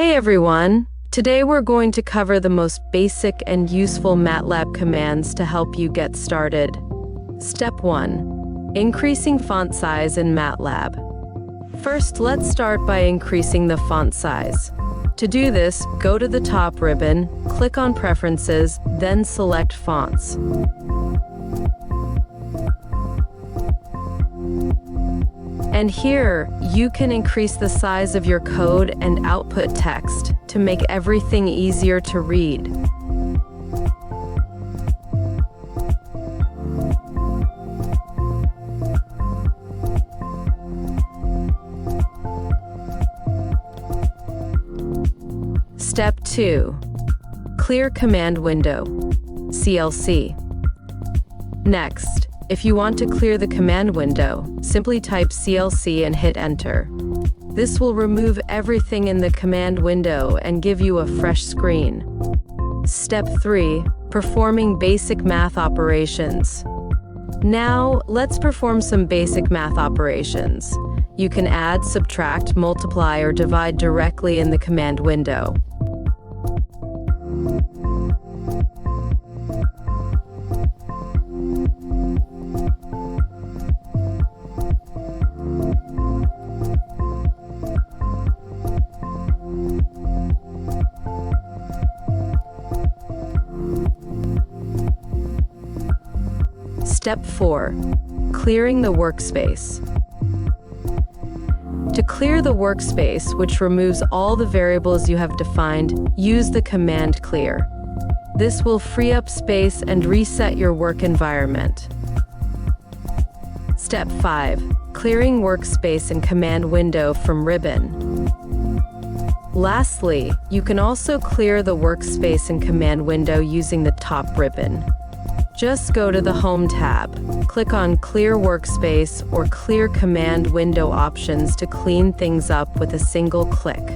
Hey everyone! Today we're going to cover the most basic and useful MATLAB commands to help you get started. Step 1. Increasing font size in MATLAB. First, let's start by increasing the font size. To do this, go to the top ribbon, click on Preferences, then select Fonts. And here, you can increase the size of your code and output text to make everything easier to read. Step 2. Clear command window, CLC. Next, if you want to clear the command window, simply type CLC and hit Enter. This will remove everything in the command window and give you a fresh screen. Step 3. Performing basic math operations. Now, let's perform some basic math operations. You can add, subtract, multiply, or divide directly in the command window. Step 4. Clearing the workspace. To clear the workspace, which removes all the variables you have defined, use the command clear. This will free up space and reset your work environment. Step 5. Clearing workspace and command window from ribbon. Lastly, you can also clear the workspace and command window using the top ribbon. Just go to the Home tab, click on Clear Workspace or Clear Command Window options to clean things up with a single click.